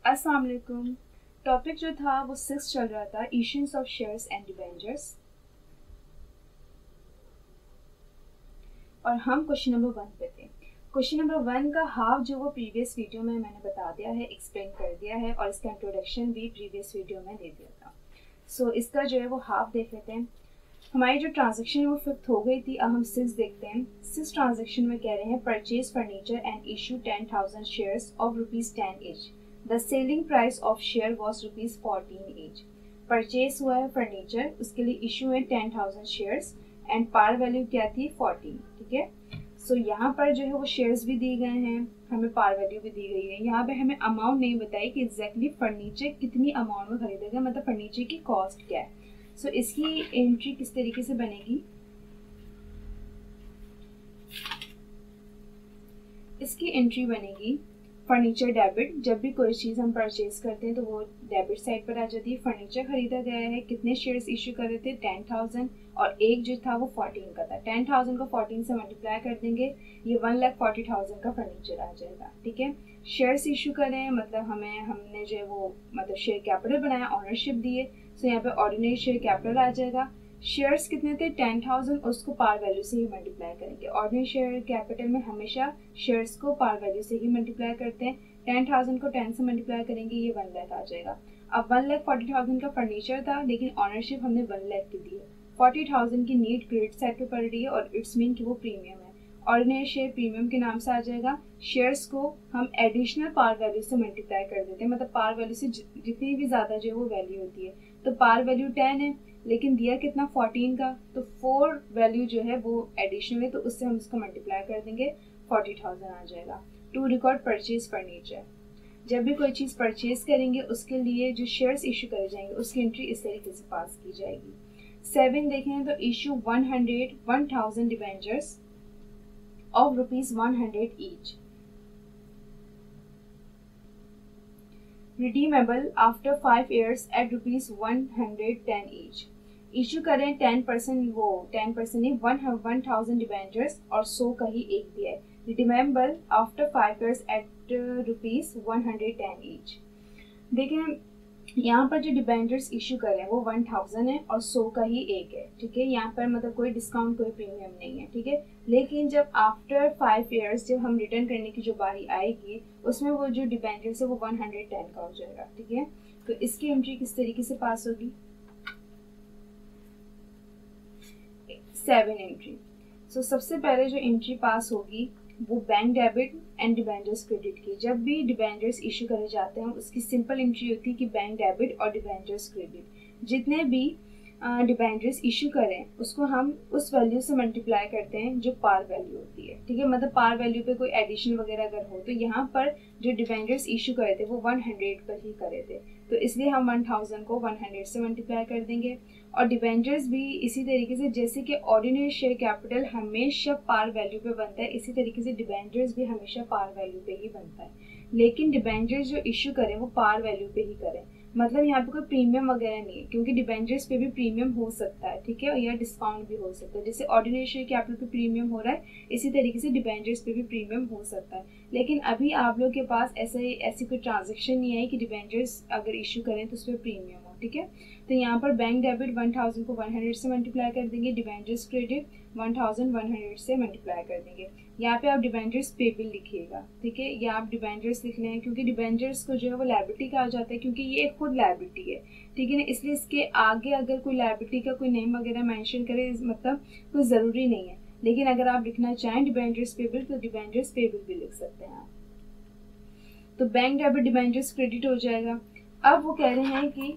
अस्सलाम वालेकुम। टॉपिक जो था वो 6 चल रहा था, issues of shares and debentures, और हम क्वेश्चन नंबर 1 पे थे। क्वेश्चन नंबर 1 का हाफ जो वो प्रीवियस वीडियो में मैंने बता दिया है, एक्सप्लेन कर दिया है, और इसका इंट्रोडक्शन भी प्रीवियस वीडियो में दे दिया था। सो इसका जो है वो हाफ देख लेते हैं। हमारी जो ट्रांजेक्शन है वो फिफ्थ हो गई थी। अब हम 6 देखते हैं। 6 ट्रांजेक्शन में कह रहे हैं purchase furniture and issue 10,000 shares of ₹10 each। The selling price of share was ₹14 each। Purchase हुआ है फर्नीचर, उसके लिए इशू है 10,000 शेयर्स एंड पार वैल्यू क्या थी 14। ठीक है, सो यहाँ पर जो है वो शेयर्स भी दिए गए हैं, हमें पार वैल्यू भी दी गई है। यहाँ पे हमें अमाउंट नहीं बताई कि एग्जैक्टली फर्नीचर कितनी अमाउंट में खरीदेगा, मतलब फर्नीचर की कॉस्ट क्या है। सो इसकी एंट्री किस तरीके से बनेगी, इसकी एंट्री बनेगी फर्नीचर डेबिट। जब भी कोई चीज़ हम परचेज करते हैं तो वो डेबिट साइड पर आ जाती है। फर्नीचर खरीदा गया है, कितने शेयर्स इशू कर रहे थे 10,000, और एक जो था वो 14 का था। 10,000 को 14 से मल्टीप्लाई कर देंगे, ये 1,40,000 का फर्नीचर आ जाएगा। ठीक है, शेयर्स इशू करें मतलब हमने जो है वो मतलब शेयर कैपिटल बनाया, ऑनरशिप दिए, सो यहाँ पे ऑर्डिनरी शेयर कैपिटल आ जाएगा। शेयर्स कितने थे 10,000, उसको पार वैल्यू से ही मल्टीप्लाई करेंगे। ऑर्डिनरी शेयर कैपिटल में हमेशा शेयर्स को पार वैल्यू से ही मल्टीप्लाई करते हैं। 10,000 को 10 से मल्टीप्लाई करेंगे, ये 1 लाख आ जाएगा। अब 1,40,000 का फर्नीचर था, लेकिन ऑनरशिप हमने 1 लाख की दी है। 40,000 की नीड क्रेडिट साइड पे पड़ रही है, और इट्स मीन कि वो प्रीमियम है। ऑर्डिनरी शेयर प्रीमियम के नाम से आ जाएगा। शेयर्स को हम एडिशनल पार वैल्यू से मल्टीप्लाई कर देते हैं, मतलब पार वैल्यू से जितनी भी ज़्यादा जो है वो वैल्यू होती है। तो पार वैल्यू 10 है, लेकिन दिया कितना 14 का, तो 4 वैल्यू जो है वो एडिशनल है, तो उससे हम इसको मल्टीप्लाई कर देंगे, 40,000 आ जाएगा। टू रिकॉर्ड परचेज फर्नीचर, जब भी कोई चीज़ परचेज करेंगे उसके लिए जो शेयर्स इशू करे जाएंगे उसकी एंट्री इस तरीके से पास की जाएगी। 7 देखें तो issue 1,000 debentures of ₹100 each, redeemable after 5 years at ₹110 each। Issue करें 10%, वो 10% नहीं 1,000 डिबेंचर्स और 100 का ही एक दिया है। Redeemable after 5 years at ₹110 each। देखें यहाँ पर जो डिबेंचर्स इशू करें वो 1,000 है और 100 का ही एक है। ठीक है, यहाँ पर मतलब कोई डिस्काउंट कोई प्रीमियम नहीं है। ठीक है, लेकिन जब आफ्टर 5 years जब हम रिटर्न करने की जो बारी आएगी उसमें वो जो डिबेंचर्स है वो 110 का हो जाएगा। ठीक है, तो इसकी एंट्री किस तरीके से पास होगी, 7 एंट्री। सो सबसे पहले जो एंट्री पास होगी वो bank debit and debentures credit की। जब भी डिबेंचर्स इशू करे जाते हैं उसकी सिंपल एंट्री होती है कि बैंक डेबिट और डिबेंचर्स क्रेडिट। जितने भी डिबेंचर्स इशू करें उसको हम उस वैल्यू से मल्टीप्लाई करते हैं जो पार वैल्यू होती है। ठीक है, मतलब पार वैल्यू पे कोई एडिशन वगैरह अगर हो तो यहाँ पर जो डिबेंचर्स इशू करे थे वो 100 पर ही करे थे, तो इसलिए हम 1,000 को 100 से मल्टीप्लाई कर देंगे। और डिबेंचर्स भी इसी तरीके से, जैसे कि ऑर्डिनरी शेयर कैपिटल हमेशा पार वैल्यू पे बनता है, इसी तरीके से डिबेंचर्स भी हमेशा पार वैल्यू पे ही बनता है। लेकिन डिबेंचर्स जो इशू करें वो पार वैल्यू पे ही करें, मतलब यहाँ पे कोई प्रीमियम वगैरह नहीं है, क्योंकि डिबेंचर्स पे भी प्रीमियम हो सकता है। ठीक है, या डिस्काउंट भी हो सकता है। जैसे ऑर्डिनरी शेयर कैपिटल पे प्रीमियम हो रहा है, इसी तरीके से डिबेंचर्स पे भी प्रीमियम हो सकता है। लेकिन अभी आप लोग के पास ऐसी कोई ट्रांजेक्शन नहीं आई कि डिबेंचर्स अगर इशू करें तो उस पर प्रीमियम हो। ठीक है, तो यहाँ पर बैंक डेबिट 1,000 को 100 से मल्टीप्लाई कर देंगे, डिबेंचर्स क्रेडिट 1,100 से मल्टीप्लाई कर देंगे। यहाँ पे आप डिबेंचर्स पेबल लिखिएगा। ठीक है, या आप डिबेंचर्स लिख लें, क्योंकि डिबेंचर्स को जो है वो लायबिलिटी कहा जाता है, क्योंकि ये खुद लायबिलिटी है। ठीक है ना, इसलिए इसके आगे अगर कोई लायबिलिटी का कोई नेम वगैरह मेंशन करे मतलब कोई ज़रूरी नहीं है, लेकिन अगर आप लिखना चाहें डिबेंचर्स पेबल तो डिबेंचर्स पेबल भी लिख सकते हैं आप। तो बैंक डेबिट डिबेंचर्स क्रेडिट हो जाएगा। अब वो कह रहे हैं कि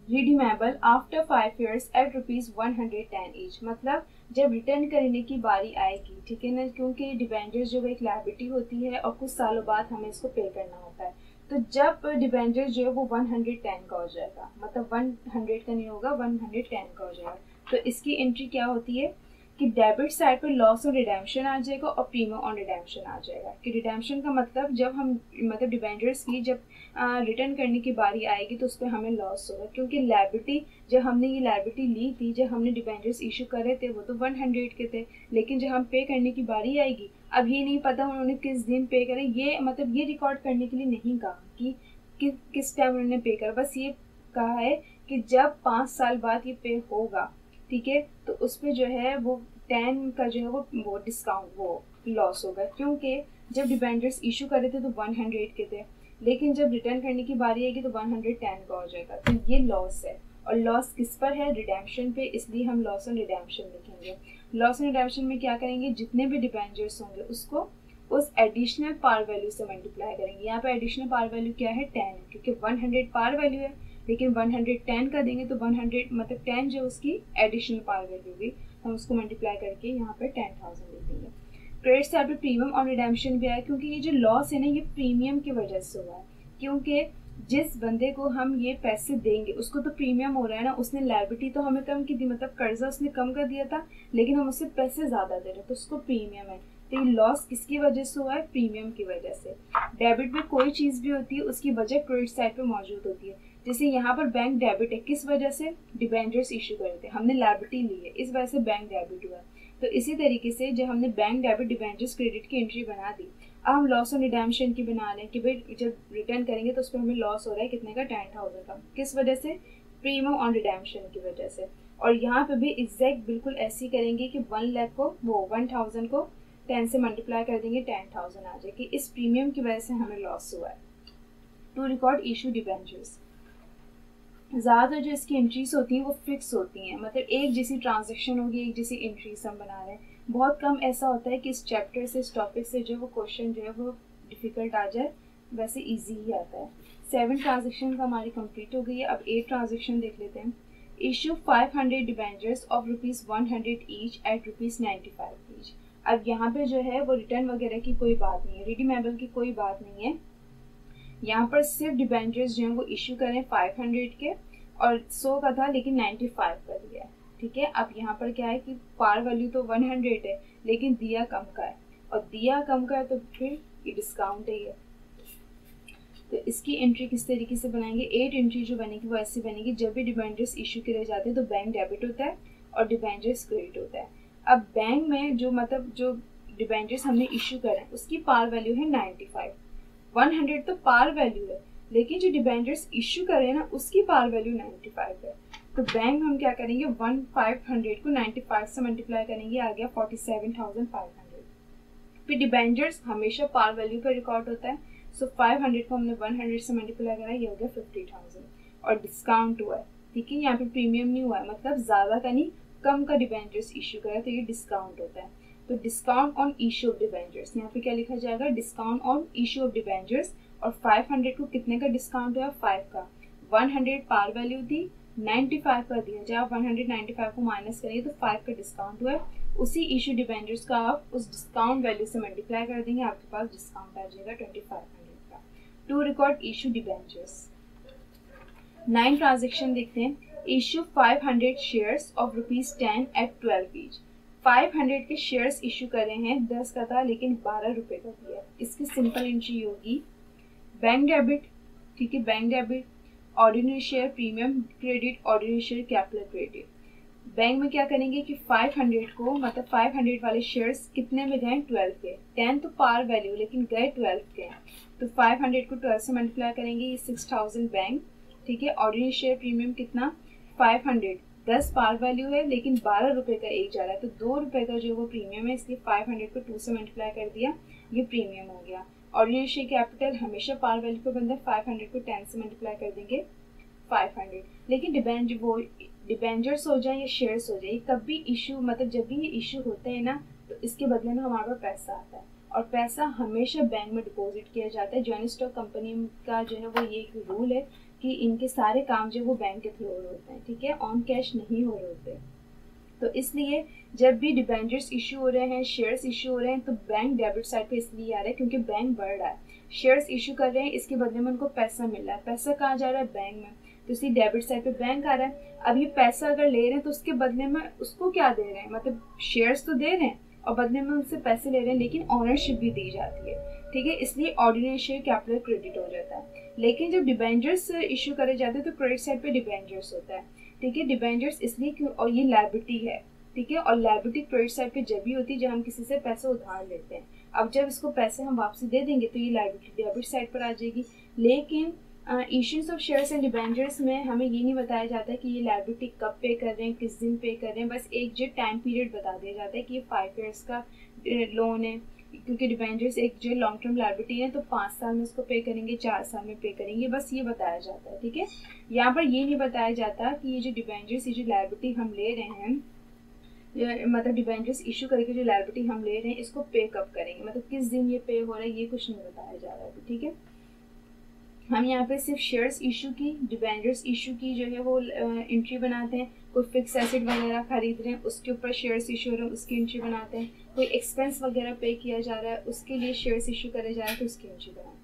redeemable after 5 years at ₹110 each, मतलब जब रिटर्न करने की बारी आएगी। ठीक है ना, क्योंकि डिबेंचर्स जो है एक लायबिलिटी होती है और कुछ सालों बाद हमें इसको पे करना होता है। तो जब डिबेंचर्स जो है वो 110 का हो जाएगा, मतलब 100 का नहीं होगा, 110 का हो जाएगा, तो इसकी एंट्री क्या होती है कि डेबिट साइड पर लॉस ऑन रिडेम्पशन आ जाएगा और प्रीमियम ऑन रिडेम्पशन आ जाएगा। कि रिडेम्पशन का मतलब जब हम मतलब डिबेंचर्स की जब रिटर्न करने की बारी आएगी तो उस पर हमें लॉस होगा, क्योंकि लायबिलिटी जब हमने ये लायबिलिटी ली थी, जब हमने डिबेंचर्स इशू करे थे वो तो 100 के थे, लेकिन जब हम पे करने की बारी आएगी अब ये नहीं पता उन्होंने किस दिन पे करे। ये मतलब ये रिकॉर्ड करने के लिए नहीं कहा कि किस टाइम उन्होंने पे करा, बस ये कहा है कि जब 5 साल बाद ये पे होगा, ठीक है, तो उस पर जो है वो 10 का जो है वो डिस्काउंट वो लॉस होगा, क्योंकि जब डिबेंचर्स इशू करे थे तो 100 के थे, लेकिन जब रिटर्न करने की बारी आएगी तो 110 का हो जाएगा, तो ये लॉस है। और लॉस किस पर है? रिडेम्पशन पे, इसलिए हम लॉस ऑन रिडेम्पशन लिखेंगे। लॉस ऑन रिडेम्पशन में क्या करेंगे, जितने भी डिबेंचर्स होंगे उसको उस एडिशनल पार वैल्यू से मल्टीप्लाई करेंगे। यहाँ पे एडिशनल पार वैल्यू क्या है? 10 है, क्योंकि 100 पार वैल्यू है, लेकिन 110 का देंगे तो 100 मतलब 10 जो उसकी एडिशनल पार वैल्यू होगी, हम उसको मल्टीप्लाई करके यहाँ पे 10,000 लिख देंगे। क्रेडिट साइड पे प्रीमियम ऑन रिडेम्पशन भी आया, क्योंकि ये जो लॉस है ना ये प्रीमियम की वजह से हुआ है, क्योंकि जिस बंदे को हम ये पैसे देंगे उसको तो प्रीमियम हो रहा है ना, उसने लायबिलिटी तो हमें कम की थी, मतलब कर्जा उसने कम कर दिया था, लेकिन हम उससे पैसे ज्यादा दे रहे तो उसको प्रीमियम है। तो ये लॉस किसकी वजह से हुआ है? प्रीमियम की वजह से। डेबिट में कोई चीज भी होती है उसकी वजह क्रेडिट साइड पे मौजूद होती है। जैसे यहाँ पर बैंक डेबिट है, किस वजह से? डिबेंचर्स इशू करे थे, हमने लायबिलिटी ली है, इस वजह से बैंक डेबिट हुआ। तो इसी तरीके से जब हमने बैंक डेबिट डिबेंचर्स क्रेडिट की एंट्री बना दी, अब हम लॉस ऑन रिडेम्पशन की बना रहे हैं कि भाई जब रिटर्न करेंगे तो उस पर हमें लॉस हो रहा है कितने का? 10,000 का। किस वजह से? प्रीमियम ऑन रिडेम्पशन की वजह से। और यहाँ पे भी एग्जैक्ट बिल्कुल ऐसे ही करेंगे कि 1 लाख को वो 1000 को 10 से मल्टीप्लाई कर देंगे, 10,000 आ जाएगी। इस प्रीमियम की वजह से हमें लॉस हुआ है। टू रिकॉर्ड इशू डिबेंचर्स, ज़्यादातर जो इसकी एंट्रीज होती हैं वो फिक्स होती हैं, मतलब एक जैसी ट्रांजेक्शन होगी, एक जैसी एंट्रीज हम बना रहे हैं। बहुत कम ऐसा होता है कि इस चैप्टर से, इस टॉपिक से जो वो क्वेश्चन जो है वो डिफ़िकल्ट आ जाए, वैसे इजी ही आता है। 7 ट्रांजेक्शन हमारी कंप्लीट हो गई है। अब 8 ट्रांजेक्शन देख लेते हैं। Issue 500 debentures of ₹100 each eight ₹95 each. अब यहाँ पे जो है वो रिटर्न वगैरह की कोई बात नहीं है, रिडीमेबल की कोई बात नहीं है। यहाँ पर सिर्फ डिबेंचर्स जो हैं वो इशू करें 500 के, और 100 का था लेकिन 95 कर दिया है, ठीक है। अब यहाँ पर क्या है कि पार वैल्यू तो 100 है, लेकिन दिया कम का है, और दिया कम का है तो फिर ये डिस्काउंट है ये। तो इसकी एंट्री किस तरीके से बनाएंगे? 8 एंट्री जो बनेगी वो ऐसी बनेगी, जब भी डिबेंचर्स इशू करे जाते हैं तो बैंक डेबिट होता है और डिबेंचर्स क्रेडिट होता है। अब बैंक में जो डिबेंचर्स हमने इशू करे उसकी पार वैल्यू है 95, 100 तो पार वैल्यू है, लेकिन जो डिबेंचर्स इशू करें ना उसकी पार वैल्यू 95 है। तो बैंक में हम क्या करेंगे, 500 को 95 से मल्टीप्लाई करेंगे, आ गया 47,500। फिर डिबेंचर्स हमेशा पार वैल्यू पर रिकॉर्ड होता है, सो 500 को हमने 100 से मल्टीप्लाई करा, ये हो गया 50,000 और डिस्काउंट हुआ है, ठीक है। यहाँ पे प्रीमियम नहीं हुआ है, मतलब ज़्यादा का नहीं कम का डिबेंचर्स इशू करा तो ये डिस्काउंट होता है। तो discount on issue of debentures, यहाँ पे क्या लिखा जाएगा? Discount on issue of debentures. और 500 को कितने का डिस्काउंट हुआ? 5 का। 100 पार वैल्यू थी, 95 का दिया, जब आप 195 को माइनस करिए तो 5 का डिस्काउंट हुआ है। उसी इशू डिबेंचर्स का आप उस डिस्काउंट वैल्यू से मल्टीप्लाई कर देंगे, आपके पास डिस्काउंट आ जाएगा 2500 का। To record issue debentures, 9 transaction देखते हैं। Issue 500 shares of ₹10 at 12 each. 500 के शेयर्स इशू करे हैं, 10 का था लेकिन 12 रुपए का दिया। इसकी सिंपल एंट्री होगी बैंक डेबिट, ठीक है, bank debit, ordinary share premium credit, ordinary share capital credit. Bank में क्या करेंगे कि 500 को, मतलब 500 वाले शेयर्स कितने में गए? 12 के। 10 तो पार वैल्यू लेकिन गए 12 के, तो 500 को 12 से मल्टीप्लाई करेंगे, ये 6000 बैंक, ठीक है। ऑर्डिनरी शेयर प्रीमियम कितना? 500, 10 पार वैल्यू है लेकिन 12 रुपए का एक जा रहा है, तो 2 रुपए का जो वो प्रीमियम है, इसलिए 500 को 2 से मल्टीप्लाई कर दिया, ये प्रीमियम हो गया। ऑर्डिनरी शेयर कैपिटल हमेशा पार वैल्यू पे बनता है, 500 को 10 से मल्टीप्लाई कर देंगे 500। लेकिन डिबेंचर्स हो जाए या शेयर्स हो जाए, कभी इशू, मतलब जब भी ये इशू होते हैं ना तो इसके बदले में हमारे पास पैसा आता है, और पैसा हमेशा बैंक में डिपॉजिट किया जाता है। जॉइंट स्टॉक कंपनी का जो है वो ये एक रूल है कि इनके सारे काम जो वो बैंक के थ्रू हो रहे होते हैं, ठीक है, ऑन कैश नहीं हो रहे होते। तो इसलिए जब भी डिबेंचर्स इशू हो रहे हैं, शेयर्स इशू हो रहे हैं, तो बैंक डेबिट साइड पे इसलिए आ रहा है क्योंकि बैंक बढ़ रहा है। शेयर्स इशू कर रहे हैं, इसके बदले में उनको पैसा मिल रहा है, पैसा कहाँ जा रहा है? बैंक में, तो इसी डेबिट साइड पे बैंक आ रहा है। अब ये पैसा अगर ले रहे हैं तो उसके बदले में उसको क्या दे रहे हैं, मतलब शेयर्स तो दे रहे हैं और बदले में उनसे पैसे ले रहे हैं, लेकिन ऑनरशिप भी दी जाती है, ठीक है, इसलिए ऑर्डिनरी शेयर कैपिटल क्रेडिट हो जाता है। लेकिन जब डिबेंचर्स इशू करे जाते हैं तो क्रेडिट साइड पे डिबेंचर्स होता है, ठीक है। डिबेंचर्स इसलिए क्यों, और ये लायबिलिटी है, ठीक है, और लायबिलिटी क्रेडिट साइड पे जब भी होती है जब हम किसी से पैसे उधार लेते हैं। अब जब इसको पैसे हम वापसी दे देंगे तो ये लायबिलिटी डेबिट साइड पर आ जाएगी। लेकिन issues of shares and debentures में हमें ये नहीं बताया जाता है कि ये लायबिलिटी कब पे कर रहे हैं, किस दिन पे कर रहे हैं, बस एक जो टाइम पीरियड बता दिया जाता है कि ये 5 ईयर्स का लोन है, क्योंकि डिबेंचर्स एक जो लॉन्ग टर्म लायबिलिटी है तो 5 साल में उसको पे करेंगे, 4 साल में पे करेंगे, बस ये बताया जाता है। ठीक है, यहाँ पर ये नहीं बताया जाता कि ये जो डिबेंचर्स, ये जो लायबिलिटी हम ले रहे हैं, मतलब डिबेंचर्स इशू करके जो लायबिलिटी हम ले रहे हैं इसको पे कब करेंगे, मतलब किस दिन ये पे हो रहा है, ये कुछ नहीं बताया जा रहा है। ठीक है, हम यहाँ पे सिर्फ शेयर्स इशू की, डिबेंचर्स इशू की जो है वो एंट्री बनाते हैं, कोई फिक्स एसेट वगैरह खरीद रहे हैं उसके ऊपर शेयर्स इशू हो रहे हैं उसकी एंट्री बनाते हैं, कोई एक्सपेंस वगैरह पे किया जा रहा है उसके लिए शेयर्स इशू करे जा रहे हैं तो उसकी एंट्री बनाते हैं।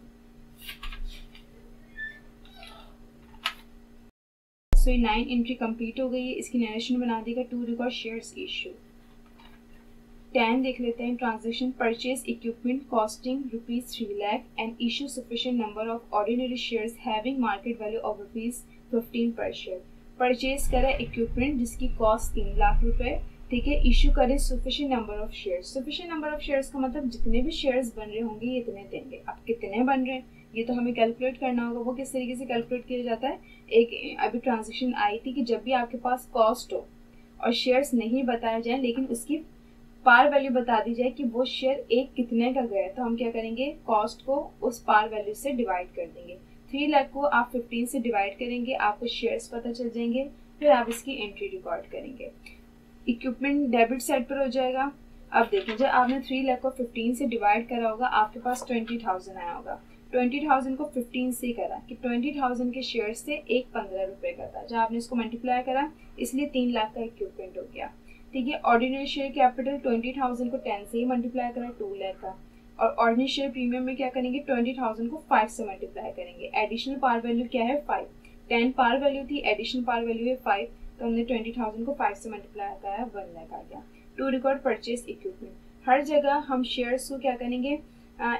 सो ये 9 एंट्री कंप्लीट हो गई है, इसकी नरेशन बना देगा टू रिकॉर्ड शेयर्स इशू। 10 देख लेते हैं, transaction purchase equipment costing ₹3 lakh and issue sufficient number of ordinary shares having market value of ₹15 पर शेयर। परचेज करा इक्विपमेंट जिसकी कॉस्ट 3 लाख रुपए, ठीक है। इशू करें sufficient number of shares, sufficient number of shares का मतलब जितने भी शेयर्स बन रहे होंगे ये इतने देंगे। अब कितने बन रहे हैं ये तो हमें कैलकुलेट करना होगा, वो किस तरीके से कैलकुलेट किया जाता है। एक अभी ट्रांजेक्शन आई थी कि जब भी आपके पास कॉस्ट हो और शेयर्स नहीं बताए जाए लेकिन उसकी पार वैल्यू बता दी जाए कि वो शेयर एक कितने का गया, तो हम क्या करेंगे, कॉस्ट को उस पार वैल्यू से डिवाइड कर देंगे। 3 लाख को आप 15 से डिवाइड करेंगे, आपको शेयर्स पता चल जाएंगे, फिर आप इसकी एंट्री रिकॉर्ड करेंगे। इक्विपमेंट डेबिट साइड पर हो जाएगा। अब देखिए जब आपने 3 लाख को 15 से डिवाइड करा होगा आपके पास 20,000 आया होगा। 20,000 को 15 से करा कि 20,000 के शेयर से एक 15 रुपए का था, जब आपने इसको मल्टीप्लाई करा इसलिए 3 लाख का इक्विपमेंट हो गया। ठीक है, ऑर्डिनरी शेयर कैपिटल 20,000 को 10 से ही मल्टीप्लाई करा 2 लाख का, और ऑर्डिनरी शेयर प्रीमियम में क्या करेंगे 20,000 को 5 से मल्टीप्लाई करेंगे। एडिशनल पार वैल्यू क्या है 5, 10 पार वैल्यू थी, एडिशनल पार वैल्यू है 5, तो हमने 20,000 को 5 से मल्टीप्लाई कराया 1 लाख आ गया। टू रिकॉर्ड परचेज इक्विपमेंट, हर जगह हम शेयर्स को क्या करेंगे,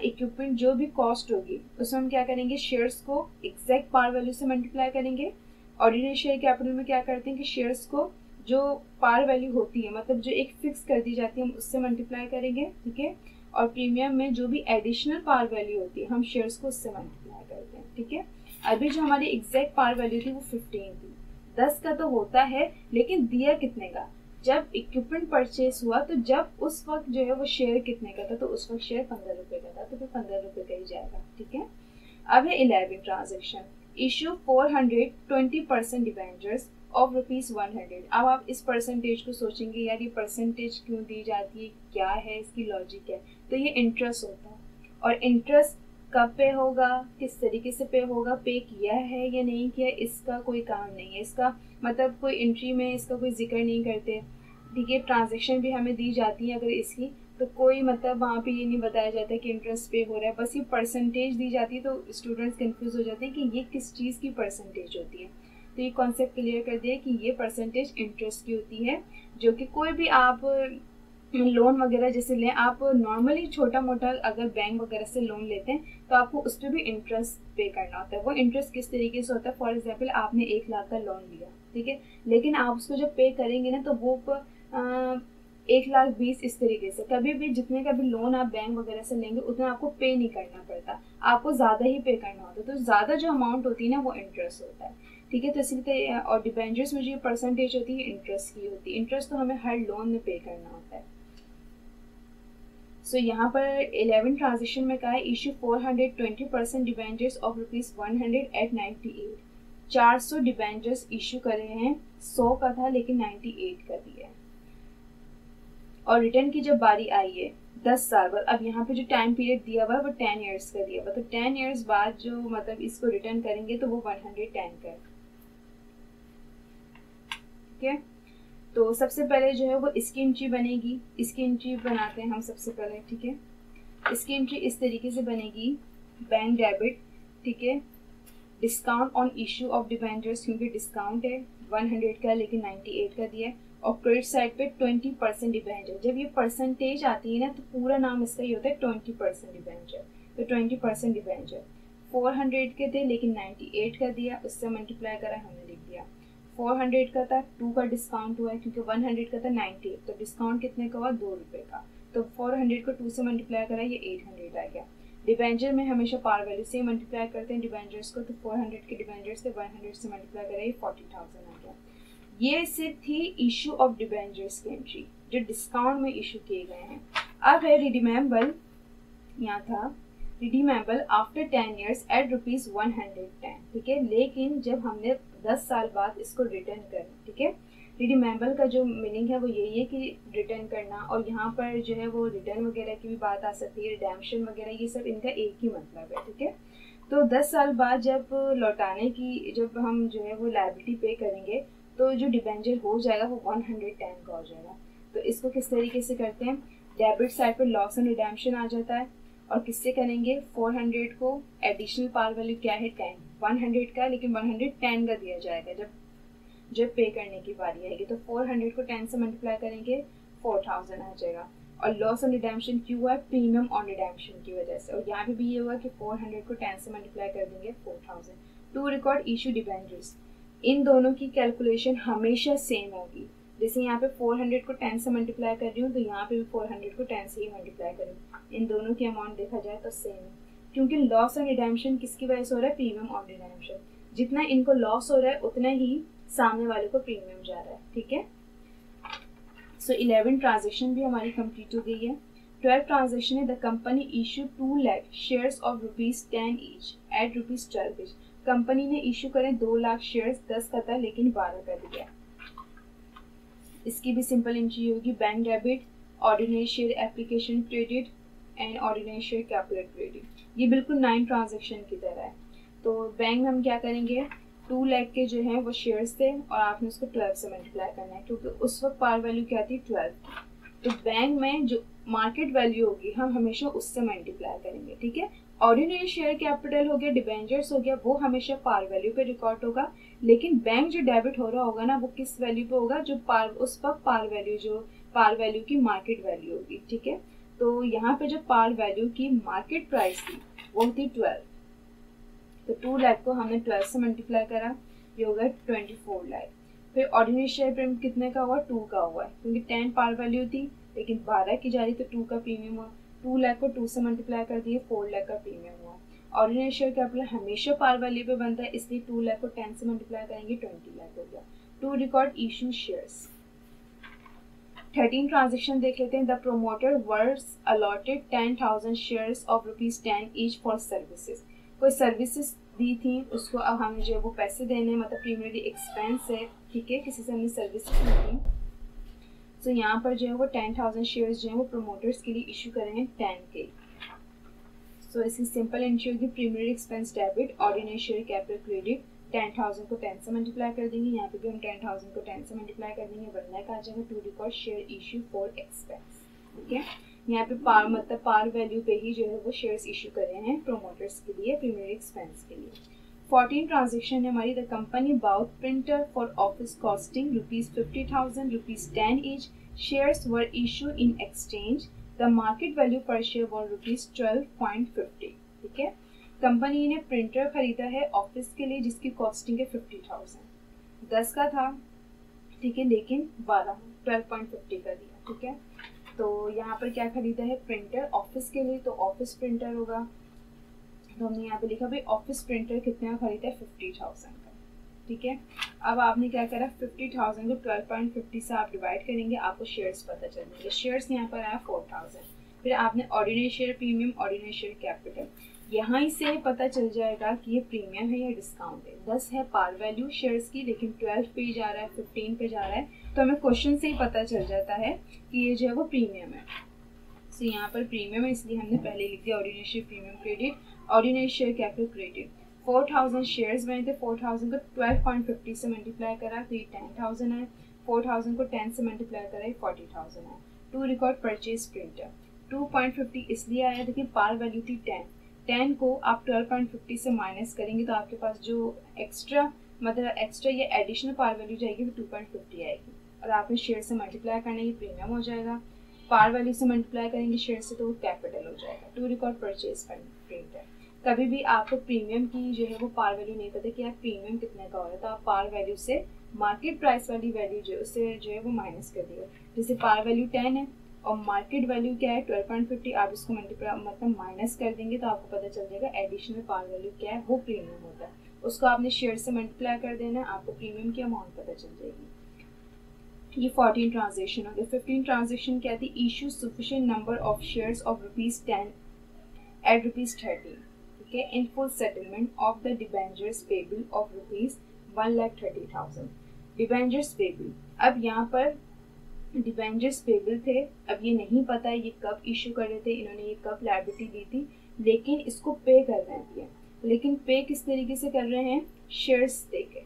इक्विपमेंट जो भी कॉस्ट होगी उसमें हम क्या करेंगे शेयर्स को एग्जैक्ट पार वैल्यू से मल्टीप्लाई करेंगे। ऑर्डिनरी शेयर कैपिटल में क्या करते हैं कि शेयर्स को जो पार वैल्यू होती है मतलब जो एक फिक्स कर दी जाती है हम उससे मल्टीप्लाई करेंगे। ठीक है, और प्रीमियम में जो भी एडिशनल पार वैल्यू होती है हम शेयर्स को उससे मल्टीप्लाई करते हैं। ठीक है, अभी जो हमारी एग्जैक्ट पार वैल्यू थी वो 15 थी, 10 का तो होता है लेकिन दिया कितने का, जब इक्विपमेंट परचेस हुआ तो जब उस वक्त जो है वो शेयर कितने का था, तो उस वक्त शेयर 15 रुपए का था, तो फिर 15 रुपए का ही जाएगा। ठीक है, अब है 11 ट्रांजेक्शन, इशू 420% डिबेंचर्स ऑफ ₹100। अब आप इस परसेंटेज को सोचेंगे यार ये परसेंटेज क्यों दी जाती है, क्या है इसकी लॉजिक है, तो ये इंटरेस्ट होता है, और इंटरेस्ट कब पे होगा, किस तरीके से पे होगा, पे किया है या नहीं किया इसका कोई काम नहीं है, इसका मतलब कोई एंट्री में इसका कोई जिक्र नहीं करते। ठीक है, ट्रांजेक्शन भी हमें दी जाती है अगर इसकी, तो कोई मतलब वहाँ पे ये नहीं बताया जाता है कि इंटरेस्ट पे हो रहा है, बस ये परसेंटेज दी जाती है, तो स्टूडेंट्स कंफ्यूज हो जाते हैं कि ये किस चीज़ की परसेंटेज होती है। तो ये कॉन्सेप्ट क्लियर कर दिया कि ये परसेंटेज इंटरेस्ट की होती है, जो कि कोई भी आप लोन वगैरह जैसे लें, आप नॉर्मली छोटा मोटा अगर बैंक वगैरह से लोन लेते हैं तो आपको उस पर भी इंटरेस्ट पे करना होता है। वो इंटरेस्ट किस तरीके से होता है, फॉर एग्जांपल आपने 1 लाख का लोन लिया, ठीक है, लेकिन आप उसको जब पे करेंगे ना तो वो 1,20,000 इस तरीके से, कभी भी जितने का भी लोन आप बैंक वगैरह से लेंगे उतना आपको पे नहीं करना पड़ता, आपको ज़्यादा ही पे करना होता है, तो ज़्यादा जो अमाउंट होती है ना वो इंटरेस्ट होता है। ठीक है, तो इसलिए और डिबेंचर्स में जो परसेंटेज होती है इंटरेस्ट की होती है, इंटरेस्ट तो हमें हर लोन में पे करना होता है। सो यहाँ पर 11 ट्रांजेक्शन में कहा है issue 420% debentures of ₹100 at 98। 400 debentures issue करे हैं, 100 का था लेकिन 98 का दिया है, और रिटर्न की जब बारी आई है 10 साल बाद, अब यहाँ पे जो टाइम पीरियड दिया हुआ है वो 10 ईयर्स का दिया हुआ, तो 10 ईयर्स बाद जो मतलब इसको रिटर्न करेंगे तो वो 110 का। ठीक है, तो सबसे पहले जो है वो इसकी एंट्री बनेगी, इसकी एंट्री बनाते हैं हम सबसे पहले। ठीक है, इसकी एंट्री इस तरीके से बनेगी, बैंक डेबिट, ठीक है, discount on issue of debentures, क्योंकि डिस्काउंट है 100 का लेकिन 98 का दिया है, और क्रेडिट साइड पे 20% डिबेंचर। जब ये परसेंटेज आती है ना तो पूरा नाम इसका ही होता है 20% डिबेंचर, तो 20% डिबेंचर 400 के थे लेकिन 98 का दिया, उससे मल्टीप्लाई करा हमने लिख दिया। 400 का था, 2 का डिस्काउंट हुआ है क्योंकि 100 का था 98, तो डिस्काउंट कितने का हुआ 2 रुपए का, तो 400 को 2 से मल्टीप्लाई करा ये 800 आ गया। डिबेंचर में हमेशा पार वैल्यू से मल्टीप्लाई करते हैं डिबेंचर्स को, तो 400 के डिबेंचर्स थे 100 से मल्टीप्लाई करें 40,000 आ गया। ये से थी इशू ऑफ डिबेंचर्स की एंट्री जो डिस्काउंट में इशू किए गए हैं। अब है रिडीमेबल, यहाँ था रिडीमेबल आफ्टर 10 years एट ₹110, ठीक है। लेकिन जब हमने 10 साल बाद इसको रिटर्न करना, ठीक है। रिडीमेबल का जो मीनिंग है वो यही है कि रिटर्न करना, और यहाँ पर जो है वो रिटर्न वगैरह की भी बात आ सकती है, रिडेम्पशन वगैरह, ये सब इनका एक ही मतलब है, ठीक है। तो 10 साल बाद जब लौटाने की जब हम जो है वो लायबिलिटी पे करेंगे तो जो डिबेंचर हो जाएगा वो 110 का हो जाएगा। तो इसको किस तरीके से करते हैं, डेबिट साइड पर लॉस एंड रिडेम्पशन आ जाता है, और किससे करेंगे 400 को एडिशनल पार वैल्यू क्या है 10, 100 का, लेकिन 110 का दिया जाएगा जब पे करने की बारी आएगी। तो 400 को 10 से मल्टीप्लाई करेंगे 4000 आ जाएगा। और लॉस ऑन रिडेम्पशन क्यों हुआ है, प्रीमियम ऑन रिडेम्पशन की वजह से। और यहाँ पे भी ये हुआ कि 400 को 10 से मल्टीप्लाई कर देंगे 4000। टू रिकॉर्ड इशू डिबेंचर्स, इन दोनों की कैलकुलेशन हमेशा सेम होगी। जैसे यहाँ पे 400 को 10 से मल्टीप्लाई कर रही हूँ तो यहाँ पे भी 400 को 10 से ही मल्टीप्लाई करूँ। इन दोनों की अमाउंट देखा जाए तो सेम है, क्योंकि लॉस ऑन रिडेम्पशन किसकी वजह से हो रहा है, प्रीमियम ऑन रिडेम्पशन। जितना इनको लॉस हो रहा है उतना ही सामने वाले को प्रीमियम जा रहा है, ठीक है। सो 11 ट्रांजेक्शन भी हमारी कंप्लीट हो गई है। 12 ट्रांजेक्शन है, the company issue 2 lakh shares of ₹10 each eight ₹12 each. Company ने इशू करे 2 लाख शेयर्स, 10 का था लेकिन 12 का दिया। इसकी भी सिंपल एंट्री होगी, bank debit, ordinary share application credit and ordinary share capital credit. ये बिल्कुल 9 ट्रांजेक्शन की तरह है। तो बैंक में हम क्या करेंगे, 2 लाख के जो है वो शेयर्स थे और आपने उसको 12 से मल्टीप्लाई करना है, क्योंकि उस वक्त पार वैल्यू क्या थी 12। तो बैंक में जो मार्केट वैल्यू होगी हम हमेशा उससे मल्टीप्लाई करेंगे, ठीक है। ऑर्डिनरी शेयर कैपिटल हो गया, डिबेंचर्स हो गया, वो हमेशा पार वैल्यू पे रिकॉर्ड होगा। लेकिन बैंक जो डेबिट हो रहा होगा ना वो किस वैल्यू पे होगा, जो पार उस वक्त पार वैल्यू की मार्केट वैल्यू होगी, ठीक है। तो यहाँ पे जो पार वैल्यू की मार्केट प्राइस थी वो थी 12। तो 2 लाख को हमने 12 से मल्टीप्लाई करा, ये हो गया 24 लाख। फिर ऑर्डिनरी शेयर प्रीमियम कितने का हुआ, 2 का हुआ है, क्योंकि 10 पार वैल्यू थी लेकिन 12 की जा रही तो 2 का प्रीमियम हुआ। 2 लाख को 2 से मल्टीप्लाई कर दिए, 4 लाख का प्रीमियम हुआ। ऑर्डिनरी शेयर कैपिटल हमेशा पार वैल्यू पे बनता है, इसलिए 2 लाख को 10 से मल्टीप्लाई करेंगे 20 लाख हो गया। To record issue shares. 13 transaction देख लेते हैं। The promoter were allotted 10,000 shares of ₹10 each for services. कोई सर्विसेज दी थी उसको अब हमें जो है वो पैसे देने, मतलब प्रीमियरी एक्सपेंस है, ठीक है, किसी से हमने सर्विसेज दी थी। तो यहाँ पर जो है वो 10,000 शेयर्स जो है वो प्रोमोटर्स के लिए इशू करें हैं 10 के। सो इसकी सिंपल एंट्री होगी, preliminary expense debit, ordinary share capital credit. 10,000 को 10 से मल्टीप्लाई कर देंगे, यहाँ पे भी हम 10,000 को 10 से मल्टीप्लाई कर देंगे, 1 लाख आ जाएगा। To record share issue for expense, ठीक है। यहाँ पे पार वैल्यू पे ही जो है वो शेयर्स इशू करे हैं प्रोमोटर्स के लिए, प्रीमियरी एक्सपेंस के लिए। 14 ट्रांजेक्शन है हमारी। The company bought printer for office costing ₹50,000, ₹10 each. Shares were issue in exchange. The market value पर शेयर वर ₹12.50, ठीक है। कंपनी ने प्रिंटर खरीदा है ऑफिस के लिए जिसकी कॉस्टिंग है 50,000, 10 का था, ठीक है, लेकिन 12.50 का दिया, ठीक है। तो यहाँ पर क्या खरीदा है, प्रिंटर ऑफिस के लिए, तो ऑफिस प्रिंटर होगा। तो हमने यहाँ पे लिखा भाई ऑफिस प्रिंटर कितने का खरीदा है, 50,000 का, ठीक है। अब आपने क्या करा, 50,000 को 12.50 से आप डिवाइड करेंगे, आपको शेयर्स पता चल जाएंगे। शेयर्स यहाँ पर आया 4,000। फिर आपने ordinary share premium, ordinary share capital, यहाँ से पता चल जाएगा कि ये प्रीमियम है या डिस्काउंट है। 10 है पार वैल्यू शेयर्स की, लेकिन 12 पे जा रहा है, 15 पे जा रहा है, तो हमें क्वेश्चन से ही पता चल जाता है कि ये जो है वो प्रीमियम है। तो यहाँ पर प्रीमियम है, इसलिए हमने पहले लिख दिया ordinary share premium credit, ordinary share capital credit. 4,000 shares बने थे, 4,000 को 12.50 से मल्टीप्लाई करा तो ये 10,000 है। 4,000 को 10 से मल्टीप्लाई करा ये 40,000 है। To record purchase printer. 2.50 इसलिए आया, देखिए पार वैल्यू थी 10 को आप 12.50 से माइनस करेंगे तो आपके पास जो एक्स्ट्रा या एडिशनल पार वैल्यू जाएगी वो 2.50 आएगी, और आपने शेयर से मल्टीप्लाई करना, ये प्रीमियम हो जाएगा। पार वैल्यू से मल्टीप्लाई करेंगे शेयर से तो वो कैपिटल हो जाएगा। To record purchase printer. कभी भी आपको प्रीमियम की जो है वो पार वैल्यू नहीं पता कि आप प्रीमियम कितने का हो रहा है, तो आप पार वैल्यू से मार्केट प्राइस वाली वैल्यू जो उससे जो है वो माइनस कर दिएगा। जैसे पार वैल्यू 10 है और मार्केट वैल्यू क्या है 12.50, आप इसको मल्टीप्लाई मतलब माइनस कर देंगे तो आपको पता चल जाएगा एडिशनल पार वैल्यू क्या है, वो प्रीमियम होता है। उसको आपने शेयर से मल्टीप्लाई कर देना है, आपको प्रीमियम की अमाउंट पता चल जाएगी। ये 14 ट्रांजेक्शन हो गए। 15 ट्रांजेक्शन क्या थी, issue sufficient number of shares of ₹10 at ₹30, ठीक है, in full settlement of the debentures payable of ₹1,30,000। Debentures payable, अब यहाँ पर डिबेंचर्स पेबल थे, अब ये नहीं पता ये कब इशू कर रहे थे, इन्होंने ये कब लायबिलिटी दी थी, लेकिन इसको पे कर रहे हैं। लेकिन पे किस तरीके से कर रहे हैं, शेयर्स देके,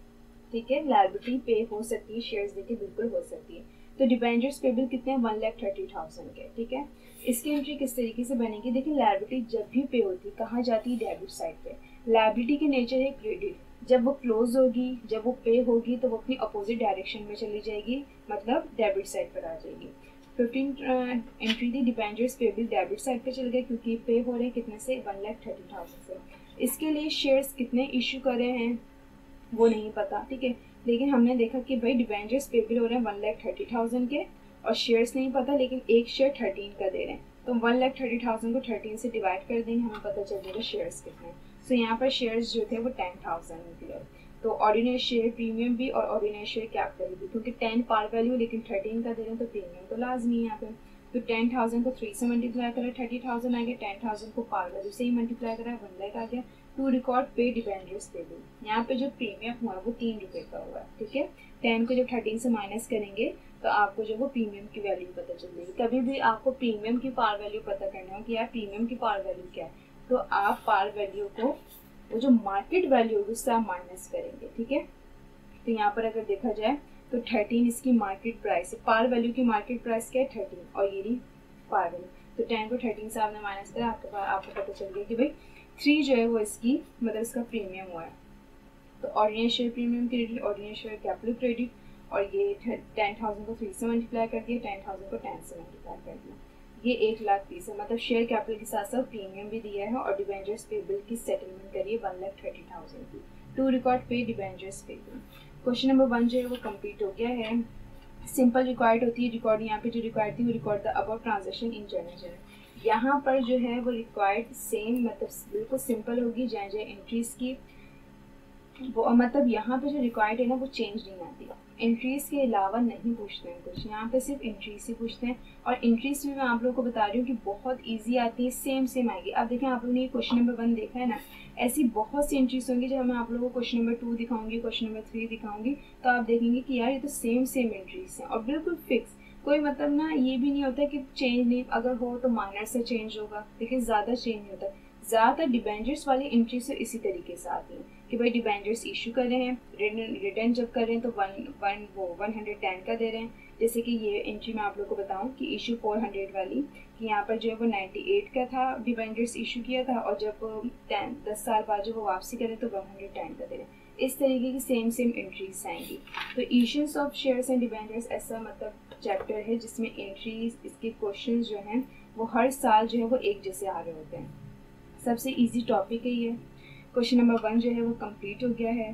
ठीक है, लायबिलिटी पे हो सकती है, शेयर्स देके बिल्कुल हो सकती है। तो डिबेंचर्स पेबल कितने हैं, 1,30,000 के, ठीक है। इसकी एंट्री किस तरीके से बनेगी, देखिए लायबिलिटी जब भी पे होती है कहाँ जाती है, डेबिट साइड पे। लायबिलिटी के नेचर है क्रेडिट, जब वो क्लोज होगी, जब वो पे होगी तो वो अपनी अपोजिट डायरेक्शन में चली जाएगी, मतलब डेबिट साइड पर आ जाएगी। 15 एंट्री थी डिबेंचर्स पेबल डेबिट साइड पे चल गए क्योंकि पे हो रहे हैं कितने से, 1,30,000 से। इसके लिए शेयर्स कितने इशू करे हैं वो नहीं पता, ठीक है, लेकिन हमने देखा कि भाई डिबेंचर्स पेबल हो रहे हैं 1,30,000 के और शेयर्स नहीं पता, लेकिन एक शेयर 13 का दे रहे हैं, तो 1,30,000 को 13 से डिवाइड कर देंगे, हमें पता चल जाएगा शेयर्स कितने। सो यहाँ पर शेयर्स जो थे वो 10,000 निकले। तो ऑर्डिनरी शेयर प्रीमियम भी और ऑर्डिनरी शेयर कैपिटल भी, क्योंकि 10 पार वैल्यू लेकिन 13 का दे रहे हैं तो प्रीमियम तो लाजमी है यहाँ पे। तो 10,000 को 3 से मल्टीप्लाई करा 30,000 आ गया, 10,000 को पार वैल्यू से ही मल्टीप्लाई करा 1 लाख आ गया। टू रिकॉर्ड पे डिबेंचर्स पेबल, यहाँ पे जो प्रीमियम हुआ वो ₹3 का हुआ है, ठीक है। 10 को जब 13 से माइनस करेंगे तो आपको जो वो प्रीमियम की वैल्यू पता चल जाएगी। कभी भी आपको प्रीमियम की पार वैल्यू पता करना हो कि यार प्रीमियम की पार वैल्यू क्या है, तो आप पार वैल्यू को वो जो मार्केट वैल्यू होगी उससे आप माइनस करेंगे, ठीक है। तो यहाँ पर अगर देखा जाए तो 13 इसकी मार्केट प्राइस है, पार वैल्यू की मार्केट प्राइस क्या है 13 और ये रही पार वैल्यू। तो 10 को 13 से आपने माइनस करा, आपको पता चल गया कि भाई 3 जो है वो इसकी मतलब इसका प्रीमियम हुआ है। तो ordinary share premium credit, ordinary share capital credit, और ये 10,000 को 3 से मल्टीप्लाई कर दिया, 10,000 को 10 से मल्टीप्लाई कर दिया, ये 1,30,000 है, मतलब शेयर कैपिटल के साथ साथ प्रीमियम भी दिया है और डिबेंचर्स पेबल की सेटलमेंट करिए 1,30,000 की। टू रिकॉर्ड पे डिबेंचर्स पेबल। क्वेश्चन नंबर 1 जो है वो कंप्लीट हो गया है। सिंपल रिक्वायर्ड होती है, रिकॉर्ड यहाँ पे जो रिक्वायर्ड थी वो record the above transaction in journal. यहाँ पर जो है वो रिक्वायर्ड सेम मतलब बिल्कुल सिंपल होगी, जहाँ एंट्रीज की वो मतलब यहाँ पे जो रिक्वायर्ड है ना वो चेंज नहीं आती। एंट्रीज के अलावा नहीं पूछते हैं कुछ, यहाँ पे सिर्फ एंट्रीज ही पूछते हैं। और एंट्रीज भी मैं आप लोगों को बता रही हूँ कि बहुत इजी आती है, सेम आएगी। अब देखें आप लोगों ने क्वेश्चन नंबर 1 देखा है ना, ऐसी बहुत सी एंट्रीज होंगी जब मैं आप लोगों को क्वेश्चन नंबर 2 दिखाऊंगी, क्वेश्चन नंबर 3 दिखाऊंगी, तो आप देखेंगे कि यार ये तो सेम एंट्रीज हैं और बिल्कुल फिक्स, कोई मतलब ना ये भी नहीं होता कि चेंज नहीं, अगर हो तो माइनर से चेंज होगा, लेकिन ज़्यादा चेंज नहीं होता। ज़्यादातर डिबेंचर्स वाली एंट्री से इसी तरीके से आती हैं कि भाई डिबेंचर्स इशू कर रहे हैं, रिटर्न जब कर रहे हैं तो 110 का दे रहे हैं। जैसे कि ये एंट्री मैं आप लोग को बताऊं कि इशू 400 वाली, कि यहाँ पर जो है वो 98 का था, डिबेंचर्स इशू किया था, और जब 10 साल बाद जो वो वापसी करें तो 110 का दे रहे हैं। इस तरीके की सेम एंट्रीज आएंगी। तो issues of shares and debentures ऐसा मतलब चैप्टर है जिसमें एंट्रीज, इसके क्वेश्चन जो हैं वो हर साल जो है वो एक जैसे आ रहे होते हैं। सबसे इजी टॉपिक है ये। क्वेश्चन नंबर 1 जो है वो कंप्लीट हो गया है।